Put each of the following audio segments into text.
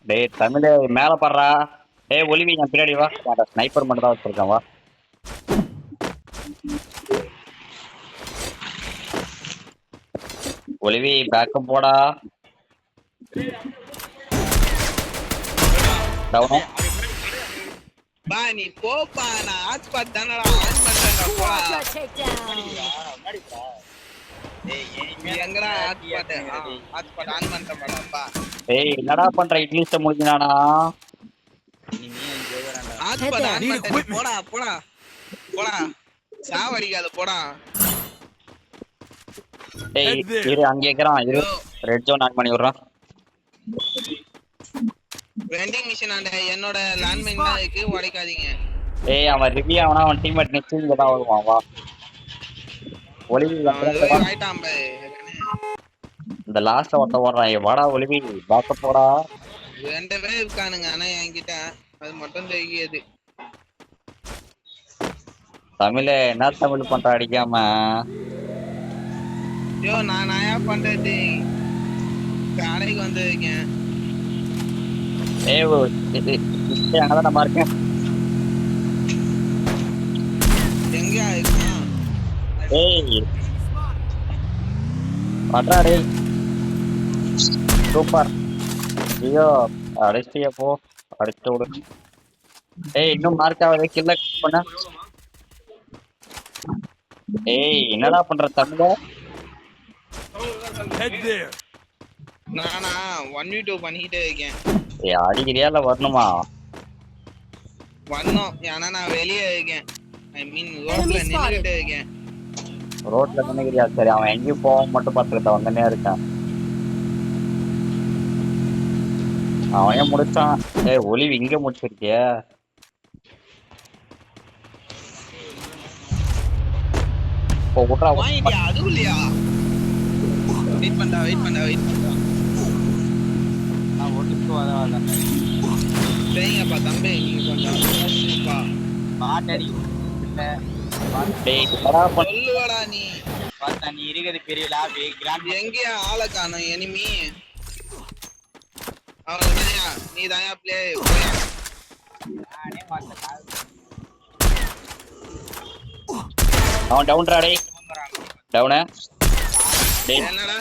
டேய் தமிழ் மேல பாடுறா. டேய் ஒலிவி நான் பின்னாடி வா. ஸ்னைப்பர் மட்டும் தான் வச்சிருக்கேன் வா. ஒலிவி பேக்கப் போடா. டவுன். பா நீ போப்பா நான் ஹாட்ஸ்பாட் தானடா ஆன் பண்றேன்டா போடா. நீ எங்கடா ஹாட்ஸ்பாட் ஆன் பண்றேன்டாப்பா. டேய் என்னடா பண்ற இட்லிஸ்ட முடிஞ்சானா? ஹாட்ஸ்பாட் ஆன் பண்ணிட்டு போடா போடா போடா. சாவடிக்காத போடா. டேய் இரு அங்க ஏக்கறான் இரு. ரெட் ஜோன் ஆன் பண்ணி விடுறான். வெண்டிங் மிஷின் ஆண்ட என்னோட லேண்ட்மைன் தான் இருக்கு உடைக்காதீங்க. டேய் அவன் ரிவ்யூ அவனா அவன் டீம்மேட் நெக்ஸ்ட் இங்க தான் வருவான் வா. ஒலிவி ஆயிட்டான் பை. இந்த லாஸ்ட்ல ஒருத்த ஓடுறான். வாடா ஒலிவி பேக்கப் போடா. ரெண்டு பேர் இருக்கானுங்க ஆனா என்கிட்ட அது மட்டும் தெரியாது. தமிழ என்ன தமிழ் பண்ற அடிக்காம? ஐயோ நான் ஏன் பண்றது கடைக்கு வந்திருக்கேன். ஏய் அங்கதான் நம்ம இருக்கேன். எங்கயா இருக்கான்? ஏய் பட்றா டேய் சூப்பர். ஐயோ அடிச்சிட்டியா போ. அடிச்சு விடு. ஏய் இன்னும் மார்க் ஆகுது கில்ல பண்ண. ஏய் என்னடா பண்ற தமிழ? நானா 1v2 பண்ணிக்கிட்டே இருக்கேன். ஏய் அடிக்கிறியா இல்ல வரணுமா? வரணும் ஏன்னா நான் வெளியே இருக்கேன். ஐ மீன் ரோட்ல நின்னுகிட்டே இருக்கேன். ரோட்ல நின்னுக்கிறியா? சரி அவன் எங்கேயும் போக மட்டும் பார்த்துக்கிட்ட வந்துனே இருக்கான். அவன் முடிச்சான். ஏய் ஒலிவு இங்க முடிச்சிருக்கிய? இப்போ விட்றா. வாங்கிட்டியா? அதுவும் இல்லையா? வெயிட் பண்ணா நான் ஒட்டுக்கு வரேன். சரிங்கப்பா தம்பி நீங்க கொஞ்சம் பாட்டடி சொல்லுவாடா நீ. பார்த்தா நீ இருக்கிறது பெரிய லாபி கிராண்ட். எங்கேயா ஆளை காணும் எனிமி? அவன்யா நீ தாயா பிளே நானே பார்த்தா அவன் டவுன்டா டேய். டவுனா டேய் என்னடா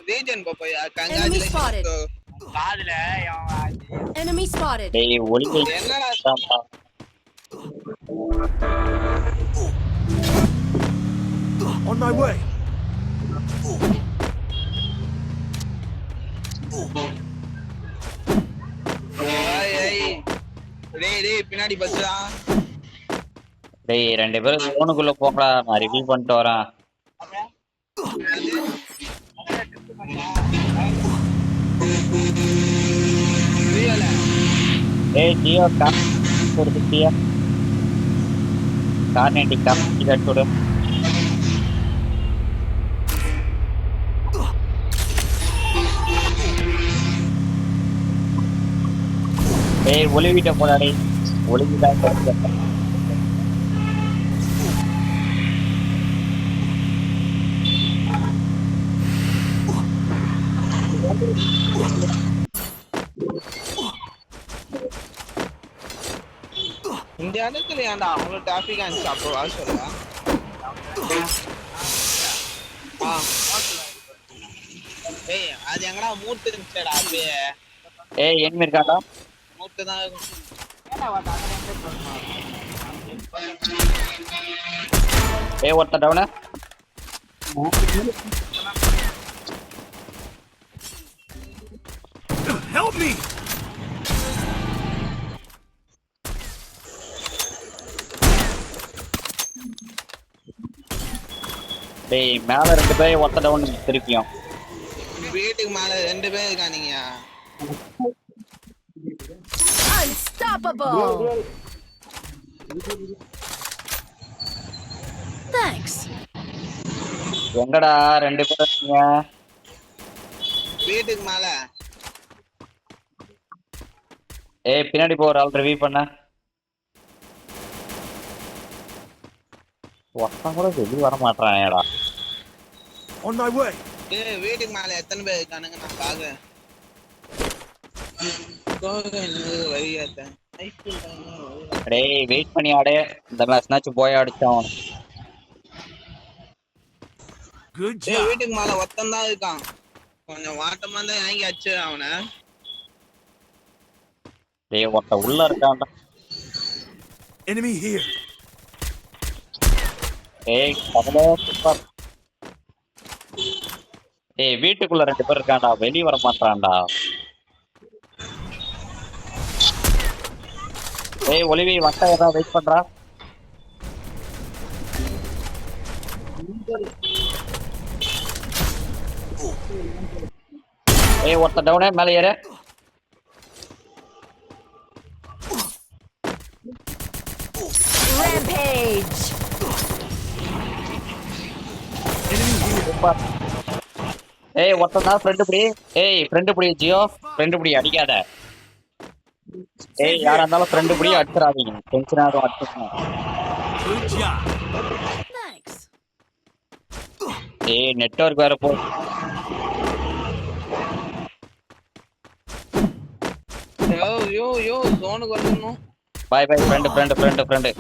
ரீஜன் போயா கங்காச்சுலேஷன்ஸ். காதுல enemy spotted. டேய் ஒலிவு என்னடா on my way. டேய் பின்னாடி பஸ்ஸா. டேய் ரெண்டு பேரும் ஜோனுக்குள்ள போங்கடா. நான் ரிவ்யூ பண்ணிட்டு வரேன். ஏய் ஜியோ கார் ஒரு குட்டியா கார் நெட்டி கார் இத எடுத்து. ஏய் ஒலிவிட்ட போடா டேய். ஒலிவிதான் கரெக்ட். இந்த இடத்துல ஏன்டா அவ்வளோ டிராஃபிக் ஆச்சு? அப்போ வா சொல்ல. ஏய் அது எங்கடா மூட்டு இருந்துச்சடா அப்படியே. ஏய் எங்க இருக்காடா? மூட்டு தான் ஏய் ஒருத்த டவுனா. Help me. டேய் மேல ரெண்டு பேரும் ஒருத்த டவுன் திருப்பியும். வீட்டுக்கு மேல ரெண்டு பேர் இருக்கானீங்க. Unstoppable. Thanks. எங்கடா ரெண்டு பேரும் இருக்கீங்க? வீட்டுக்கு மேல. ஏய் பின்னாடி போ ஒரு ஆள் ரிவ்யூ பண்ண. ஒருத்தன் கூட வெளியே வர மாட்டானேடா. On my way. ஏய் வீட்டுக்கு மேல எத்தனை பேர் இருக்கானுங்க நான் பாக்குறேன். வழியாத்தேன் டேய் வெயிட் பண்ணி ஆடு. இந்த மேட்ச்னாச்சும் போய் அடிச்சான். Good ஏய் job. வீட்டுக்கு மேல ஒத்தம் தான் இருக்கான். கொஞ்சம் வாட்டமா தான் வாங்கி அடிச்சு அவனை. டேய் ஒருத்த உள்ள இருக்கான்டா. Enemy here. ஏய் கமலே சூப்பர். ஏய் வீட்டுக்குள்ள 2 பேர் இருக்கான்டா, வெளிய வர மாட்டான்டா. ஏய் ஒலிவி வட்ட ஏதா வெயிட் பண்றா. ஏய் ஒருத்த டவுனே மேல ஏறு. Rampage. Enemy here. சூப்பர். ஏய் ஒருத்த தான் ஃப்ரெண்ட் புடி. ஏய் ஃப்ரெண்ட் புடி ஜியோ, ஃப்ரெண்ட் புடி அடிக்காத. ஏய் யாரா இருந்தாலும் ஃப்ரெண்ட் புடி அடிச்சிராதீங்க. டென்ஷன் ஆகும் அடிச்சுங்க. Good job. Thanks. ஏய் நெட்வொர்க் வேற போ. யோ ஜோனுக்கு வந்துடணும். Bye bye friend.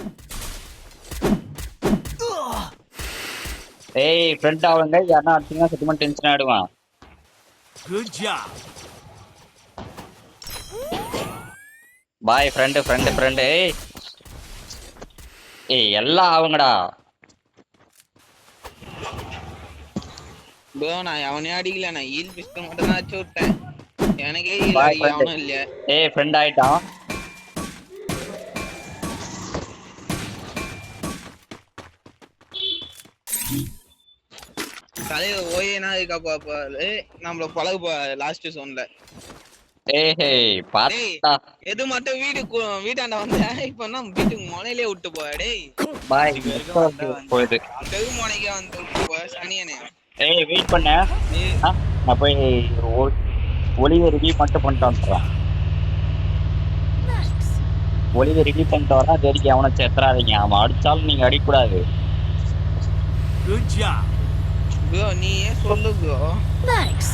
ஏய் ஃப்ரெண்ட் ஆவங்க யாரா அடிச்சீங்கன்னா சத்தியமா டென்ஷன் ஆயிடுவான். Good job. Boyfriend. ஏய் எல்லாம் அவங்கடா. ப்ரோ நான் அவனையும் அடிக்கல, நான் ஈல் பிஸ்டல் மட்டும் தான் அடிச்சு விட்டேன். எனக்கே ஈல் Bye, அடிக்க friend. அவனும் இல்ல. ஏய் ஃப்ரெண்ட் ஆயிட்டான். தலையில ஓயேனா இருக்கா பாப்பாரு நம்மள பழகு லாஸ்ட் சோன்ல. ஏய் பாத்தா எது மட்டும் வீட்டாண்ட வந்த இப்ப நம்ம வீட்டுக்கு முனையிலே விட்டு போயா டேய். பாய் போயிடு. தெரு முனைக்கே வந்து விட்டு போய சனியனே. ஏய் வெயிட் பண்ண. நான் போய் ஒலிவை ரிவ்யூ மட்டும் பண்ணிட்டு வந்துடுறேன். Thanks. ஒலிவை ரிவ்யூ பண்ணிட்டு வரேன். அது வரைக்கும் அவனை சேர்த்துறாதீங்க. அவன் அடிச்சாலும் நீங்க அடிக்கூடாது. Good job. ப்ரோ நீ ஏன் சொல்லு ப்ரோ. Thanks.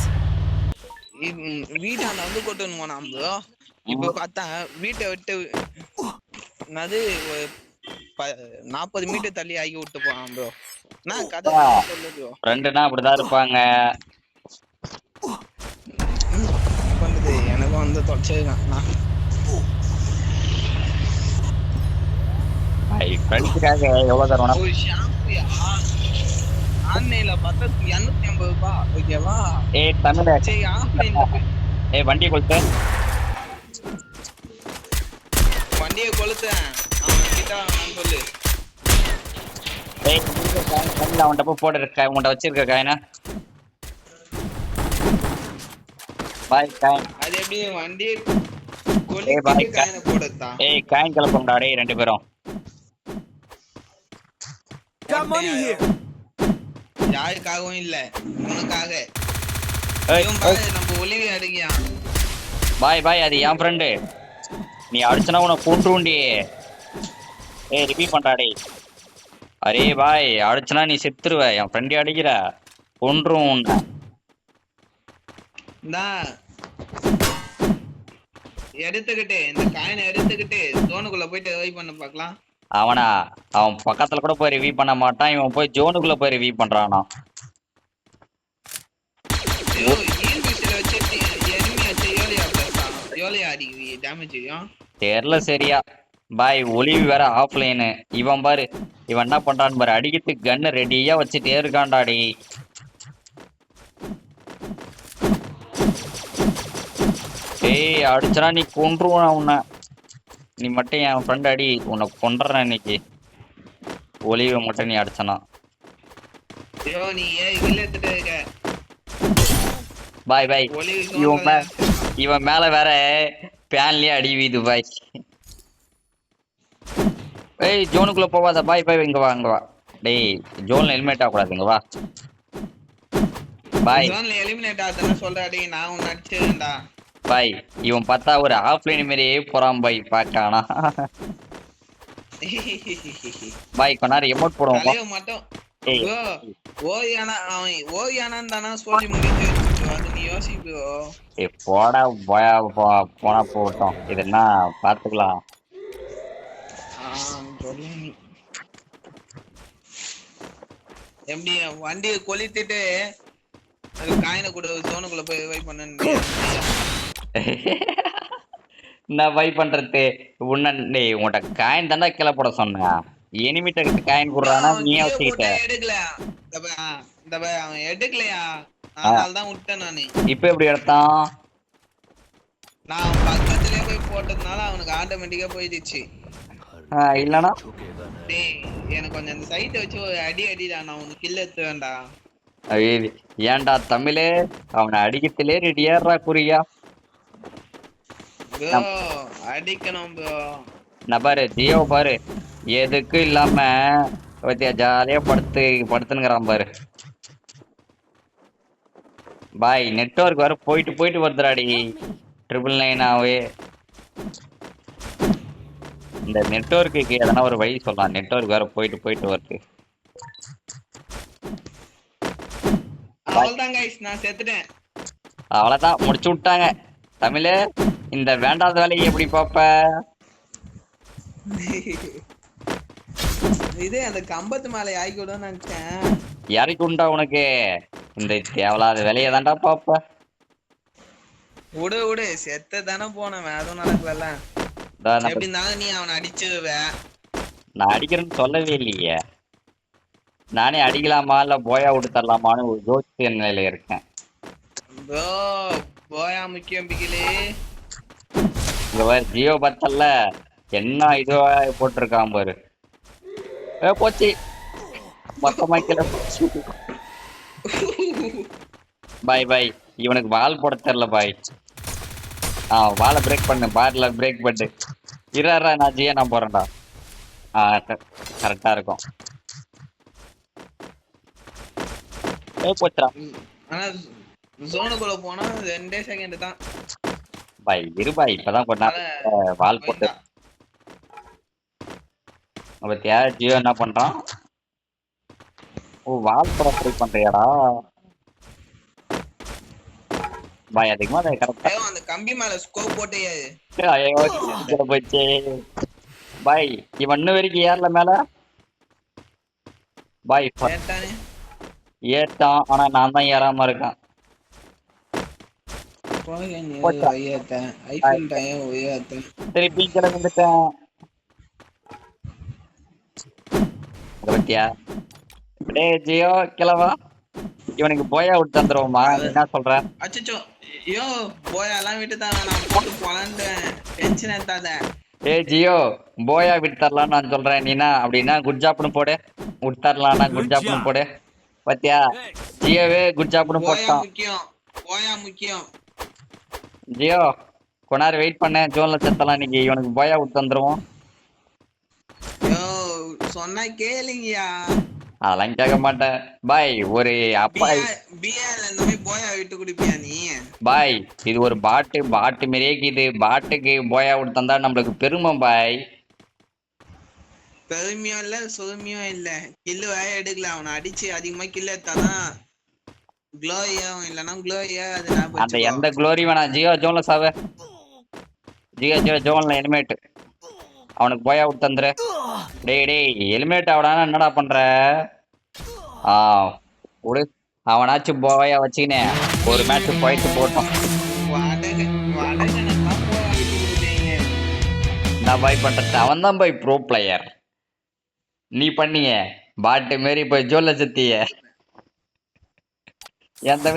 வீட்டாண்ட வந்து கொட்டுன்னு போனான் ப்ரோ. இப்ப பார்த்தா வீட்டை விட்டு அது 40 மீட்டர் தள்ளி ஆகி விட்டு போவான் ப்ரோ. நான் கதை சொல்லு ப்ரோ. ஃப்ரெண்டுனா அப்படிதான் இருப்பாங்க. பண்ணுது எனக்கும் வந்து தொலைச்சிருக்கான். ஃப்ரெண்ட்ஸுக்காக எவ்வளவு தருவானா? ஒரு ஷாம்புயா ஆன்லைன்ல பார்த்தா 250 ரூபாய். ஓகேவா? ஏய் தமிழ் சரி ஆஃப்லைன்ல ஏய் வண்டியை கொளுத்து. வண்டியை கொளுத்தேன். அவன் கிட்ட நான் சொல்லு. ஏய் தமிழ் அவன்கிட்ட போய் போட்டு இருக்க. உன்கிட்ட வச்சிருக்க காயினா பாய் காயின். அது எப்படி வண்டி ஏய் பாய் காயினை போடுறதா? ஏய் காயின் கிளப்போம்டா டேய் 2 பேரும். Got money here. யாருக்காகவும் இல்ல உனக்காக. ஏய் நம்ம ஒலிவி அடிக்கியா பாய் அது என் ஃப்ரெண்டு. நீ அடிச்சனா உன கூண்டுண்டி. ஏய் ரிப்பீட் பண்றா டேய். அரே பாய் அடிச்சனா நீ செத்துருவ. என் ஃப்ரெண்டே அடிக்கிற கொன்றும் உன்னை. எடுத்துக்கிட்டு இந்த காயினை எடுத்துக்கிட்டு ஜோனுக்குள்ள போயிட்டு ரிவைவ் பண்ண பார்க்கலாம். அவன் பக்கத்துல கூட போய் ரிவ்யூ பண்ண மாட்டான். இவன் போய் ஜோனுக்குள்ள போய் ரிவ்யூ பண்றானா. தெரியல சரியா. பாய் ஒலிவி வேற ஆஃப்லைனு. இவன் பாரு இவன் என்ன பண்றான்னு பாரு. அடிக்கிறதுக்கு கன்னு ரெடியா வச்சுட்டே இருக்கான்டாடி. ஏய் அடிச்சனா நீ கொன்றுவான் உன்னை. நீ மட்டும் என் ஃப்ரெண்ட் அடி. உன்னை கொண்டுறேன் இன்னைக்கு. ஒலிவை மட்டும் நீ அடிச்சனா. பாய் இவன் மேல வேற பேன்லயே அடி வீது பாய். ஏய் ஜோனுக்குள்ள போவாத பாய். இங்க வா டேய். ஜோன்ல எலிமினேட் ஆகக்கூடாது. இங்க வா பாய். பாய் இவன் பார்த்தா ஒரு ஆஃப்லைன் மாதிரியே போறான் பாய். பாக்கானா பாய் கொஞ்ச நேரம் எமோட் போடுவோம். ஏய் ப்ரோ ஓயானா அவன் ஓயானான்னு தானா சொல்லி முடிஞ்சு அது நீ யோசி ப்ரோ. ஏய் போடா போனா போட்டோம், இது என்ன பாத்துக்கலாம். சொல்லு நீ எப்படி வண்டியை கொளுத்திட்டு அது காயினை கூட ஜோனுக்குள்ள போய் வை பண்ணு. நான் வை பண்றது டேய் உன்கிட்ட காயின் தாண்டா கீழே போட சொன்னேன். எனிமிட்ட காயின் போடுறானா நீயே வச்சுக்கிட்ட. எடுக்கல இந்த பாய் அவன் எடுக்கலையா, அதனாலதான் விட்டேன் நானு. இப்ப எப்படி எடுத்தான்? நான் அவன் பக்கத்துலயே போய் போட்டதுனால அவனுக்கு ஆட்டோமேட்டிக்கா போயிடுச்சு. இல்லனா டேய் எனக்கு கொஞ்சம் அந்த சைட்டை வச்சு ஒரு அடிடா, நான் உனக்கு கில் எடுத்து வேண்டாம். ஏன்டா தமிழே அவனை அடிக்கத்திலே ரெடியாடுறா குறியா. ப்ரோ அடிக்கணும் ப்ரோ. நான் பாரு ஜியோ பாரு எதுக்கு இல்லாம ஜாலியா படுத்துனுங்கிறான் பாரு. பாய் நெட்வொர்க் வர போயிட்டு வருதுடாடி. 999 இந்த நெட்வொர்க்குக்கு எதனா ஒரு வழி சொல்லலாம். நெட்வொர்க் வேற போயிட்டு வருது. அவ்வளவுதான் கைஸ், நான் செத்துட்டேன். அவ்வளவுதான் முடிச்சு விட்டாங்க. தமிழே இந்த வேண்டாத வேலையை எப்படி பாப்ப? இது அந்த கம்பத்து மேலே ஆகிக்கூடும் நினைச்சேன். இறக்கி உண்டா உனக்கு இந்த தேவையில்லாத வேலையை தான்டா பாப்ப. விடு செத்த தானே போனேன், அதுவும் நடக்கல. எப்படி இருந்தாலும் நீ அவனை அடிச்சுடுவ. நான் அடிக்கிறேன்னு சொல்லவே இல்லையே. நானே அடிக்கலாமா இல்ல போயா விட்டு தரலாமான்னு ஒரு யோசிச்ச நிலையில இருக்கேன். ப்ரோ போயா முக்கியம் பிகிலே. இங்க பாரு ஜியோ பத்தல்ல என்ன இதுவா போட்டிருக்கான் பாரு. போச்சு மொத்தமா கீழே போச்சு. பாய் இவனுக்கு வால் போட தெரியல பாய். வாலை பிரேக் பண்ணு, பாட்டில பிரேக் பண்ணு. இறா நான் ஜியா நான் போறேன்டா. கரெக்டா இருக்கும். போச்சுடா. ஆனா ஜோனுக்குள்ள போனா 2 செகண்ட் தான். பாய் இரு பாய் இப்பதான் பண்ணா வால் போட்டு. பத்தியா ஜியோ என்ன பண்றான்? ஓ வால் போட ட்ரை பண்றியாடா பாய். அதிகமா கரெக்டா அந்த கம்பி மேல ஸ்கோப் போட்டே போச்சு பாய். இவன் இன்னும் வரைக்கும் ஏறல மேல பாய். ஏட்டான் ஆனா நான் தான் ஏறாம இருக்கேன். திருப்பி கிளம்பிட்டேன். பத்தியா டேய் ஜியோ கிளவா இவனுக்கு போயா விட்டு தந்துருவோமா? என்ன சொல்ற? அச்சச்சோ ஐயோ போயாலாம் விட்டு தான் நான் போட்டு போலான்னு டென்ஷன் எடுத்தாத. ஏய் ஜியோ போயா விட்டு தரலான்னு நான் சொல்றேன். நீனா அப்படின்னா குட் ஜாப்னு போடு. விட்டு தரலாம்னா குட் ஜாப்னு போடு. பத்தியா ஜியோவே குட் ஜாப்னு போட்டான். போயா முக்கியம். ஜியோ கொண்டாரு வெயிட் பண்ண ஜோன்ல செத்தலாம். இன்னைக்கு இவனுக்கு போயா விட்டு தந்துருவோம். சொன்னா கேளுங்கயா. அதெல்லாம் கேட்க மாட்டேன் பாய். ஒரு அப்பா போயா விட்டு குடிப்பியா நீ? பாய் இது ஒரு பாட்டு மாரியே இருக்குது. பாட்டுக்கு போயா விட்டு தந்தா நம்மளுக்கு பெருமை பாய். பெருமையும் இல்ல சொருமையும் இல்ல. கில்லு வேற எடுக்கல. அவனை அடிச்சு அதிகமா கில்லு எடுத்தாதான் க்ளோரியும் இல்லன்னா க்ளோரியா அது அந்த எந்த க்ளோரி வேணா. ஜியோ ஜோன்ல சாவ. ஜியோ ஜோன்ல எலிமேட். அவனுக்கு போயா விட்டு தந்துரு. டேய் எலிமேட் ஆவடானா என்னடா பண்ற? அவனாச்சும் போயா வச்சுக்கினே ஒரு மேட்ச் போயிட்டு போட்டோம். நான் பாய் பண்றது அவன் தான் பாய் ப்ரோ பிளேயர். நீ பண்ணிய பாட்டு மாரி போய் ஜோல்ல சுத்திய எந்த